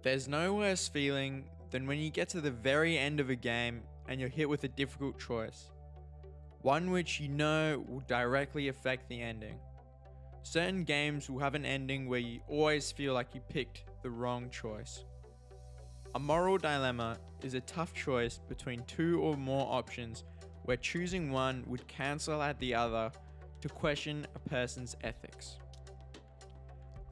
There's no worse feeling than when you get to the very end of a game and you're hit with a difficult choice. One which you know will directly affect the ending. Certain games will have an ending where you always feel like you picked the wrong choice. A moral dilemma is a tough choice between two or more options where choosing one would cancel out the other to question a person's ethics.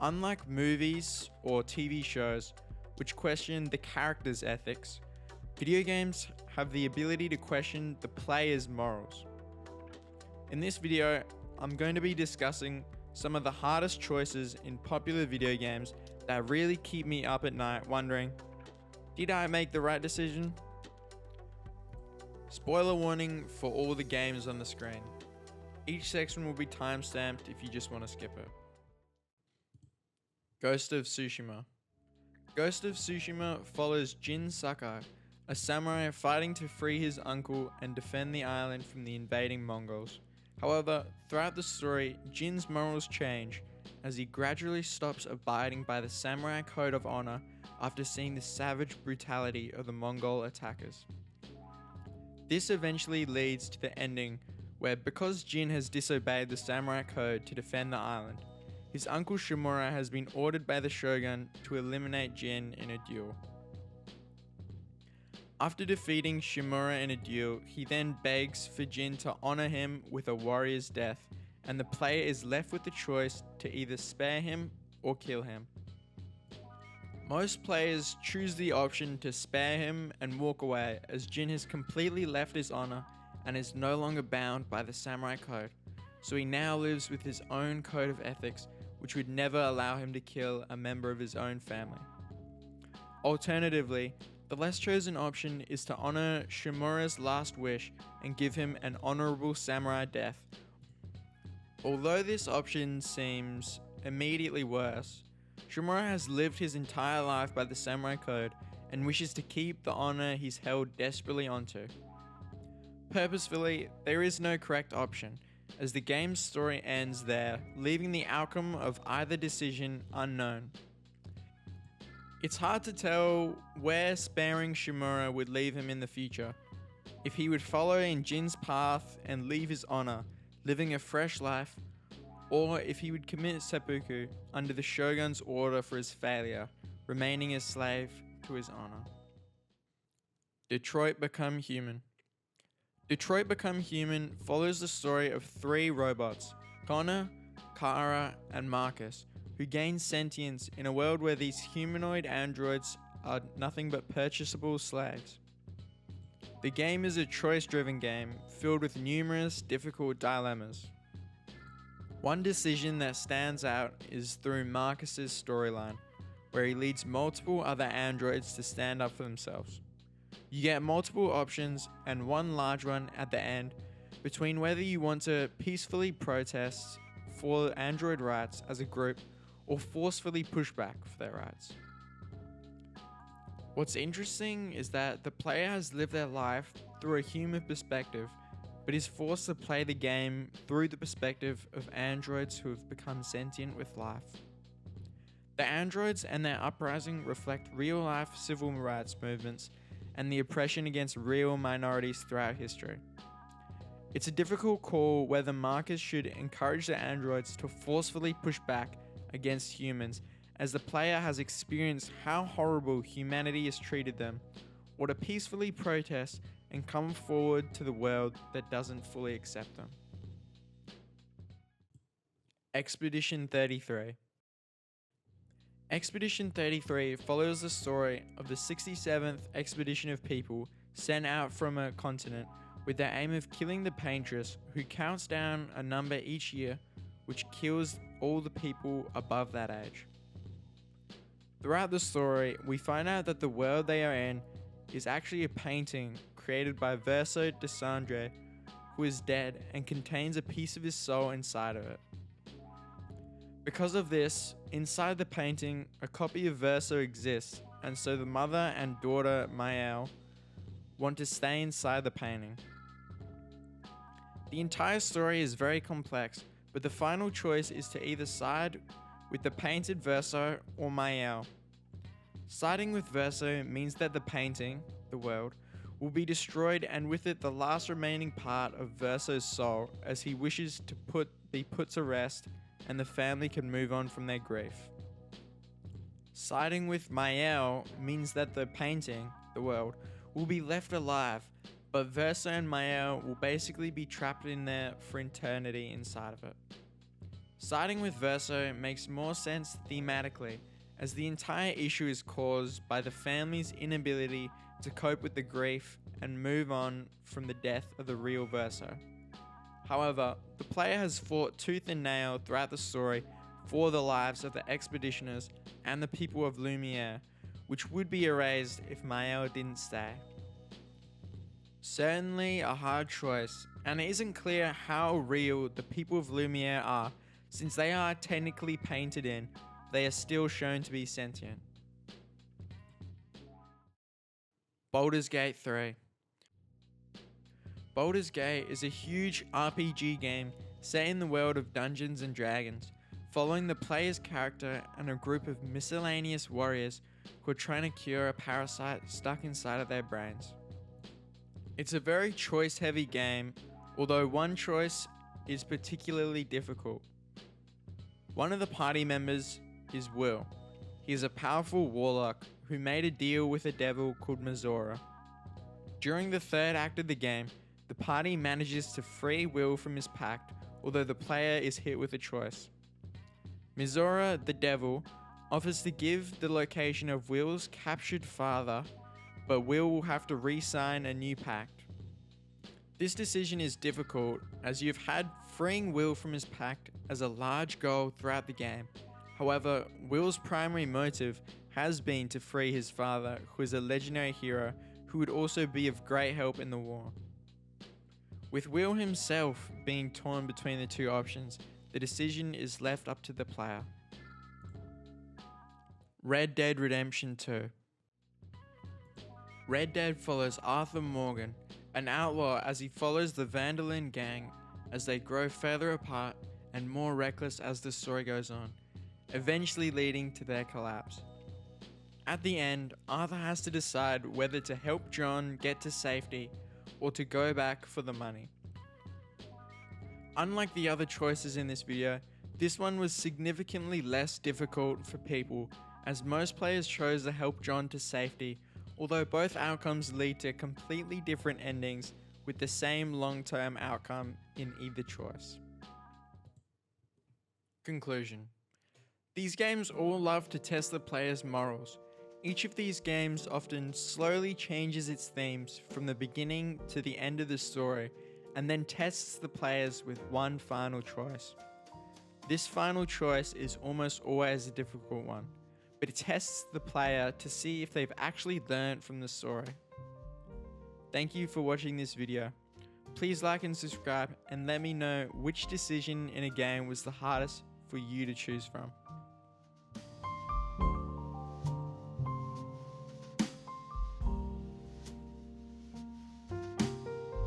Unlike movies or TV shows, which question the character's ethics, video games have the ability to question the player's morals. In this video, I'm going to be discussing some of the hardest choices in popular video games that really keep me up at night wondering, did I make the right decision? Spoiler warning for all the games on the screen. Each section will be timestamped if you just want to skip it. Ghost of Tsushima. Ghost of Tsushima follows Jin Sakai, a samurai fighting to free his uncle and defend the island from the invading Mongols. However, throughout the story, Jin's morals change as he gradually stops abiding by the samurai code of honor after seeing the savage brutality of the Mongol attackers. This eventually leads to the ending where, because Jin has disobeyed the samurai code to defend the island, his uncle Shimura has been ordered by the shogun to eliminate Jin in a duel. After defeating Shimura in a duel, he then begs for Jin to honor him with a warrior's death, and the player is left with the choice to either spare him or kill him. Most players choose the option to spare him and walk away, as Jin has completely left his honor and is no longer bound by the samurai code, so he now lives with his own code of ethics, which would never allow him to kill a member of his own family. Alternatively, the less chosen option is to honor Shimura's last wish and give him an honorable samurai death. Although this option seems immediately worse, Shimura has lived his entire life by the samurai code and wishes to keep the honor he's held desperately onto. Purposefully, there is no correct option, as the game's story ends there, leaving the outcome of either decision unknown. It's hard to tell where sparing Shimura would leave him in the future, if he would follow in Jin's path and leave his honor, living a fresh life, or if he would commit seppuku under the shogun's order for his failure, remaining a slave to his honor. Detroit Become Human. Detroit Become Human follows the story of three robots, Connor, Kara, and Marcus, who gain sentience in a world where these humanoid androids are nothing but purchasable slaves. The game is a choice-driven game filled with numerous difficult dilemmas. One decision that stands out is through Marcus's storyline, where he leads multiple other androids to stand up for themselves. You get multiple options and one large one at the end between whether you want to peacefully protest for android rights as a group or forcefully push back for their rights. What's interesting is that the player has lived their life through a human perspective, but is forced to play the game through the perspective of androids who have become sentient with life. The androids and their uprising reflect real-life civil rights movements and the oppression against real minorities throughout history. It's a difficult call whether Marcus should encourage the androids to forcefully push back against humans, as the player has experienced how horrible humanity has treated them, or to peacefully protest and come forward to the world that doesn't fully accept them. Expedition 33. Expedition 33 follows the story of the 67th expedition of people sent out from a continent with the aim of killing the paintress, who counts down a number each year which kills all the people above that age. Throughout the story, we find out that the world they are in is actually a painting created by Verso de Sandre, who is dead and contains a piece of his soul inside of it. Because of this, inside the painting, a copy of Verso exists, and so the mother and daughter, Mael, want to stay inside the painting. The entire story is very complex, but the final choice is to either side with the painted Verso or Mael. Siding with Verso means that the painting, the world, will be destroyed and with it the last remaining part of Verso's soul as he wishes to be put to rest and the family can move on from their grief. Siding with Mael means that the painting, the world, will be left alive, but Verso and Mael will basically be trapped in there for eternity inside of it. Siding with Verso makes more sense thematically, as the entire issue is caused by the family's inability to cope with the grief and move on from the death of the real Verso. However, the player has fought tooth and nail throughout the story for the lives of the expeditioners and the people of Lumiere, which would be erased if Mael didn't stay. Certainly a hard choice, and it isn't clear how real the people of Lumiere are, since they are technically painted in, they are still shown to be sentient. Baldurs Gate 3. Baldurs Gate is a huge RPG game set in the world of Dungeons and Dragons, following the player's character and a group of miscellaneous warriors who are trying to cure a parasite stuck inside of their brains. It's a very choice-heavy game, although one choice is particularly difficult. One of the party members is Will. He is a powerful warlock who made a deal with a devil called Mizora. During the third act of the game, the party manages to free Will from his pact, although the player is hit with a choice. Mizora, the devil, offers to give the location of Will's captured father, but Will will have to re-sign a new pact. This decision is difficult, as you've had freeing Will from his pact as a large goal throughout the game. However, Will's primary motive has been to free his father, who is a legendary hero who would also be of great help in the war. With Will himself being torn between the two options, the decision is left up to the player. Red Dead Redemption 2. Red Dead follows Arthur Morgan, an outlaw, as he follows the Vandalin gang as they grow further apart and more reckless as the story goes on, eventually leading to their collapse. At the end, Arthur has to decide whether to help John get to safety or to go back for the money. Unlike the other choices in this video, this one was significantly less difficult for people, as most players chose to help John to safety, although both outcomes lead to completely different endings with the same long-term outcome in either choice. Conclusion. These games all love to test the player's morals. Each of these games often slowly changes its themes from the beginning to the end of the story, and then tests the players with one final choice. This final choice is almost always a difficult one, but it tests the player to see if they've actually learned from the story. Thank you for watching this video. Please like and subscribe and let me know which decision in a game was the hardest for you to choose from.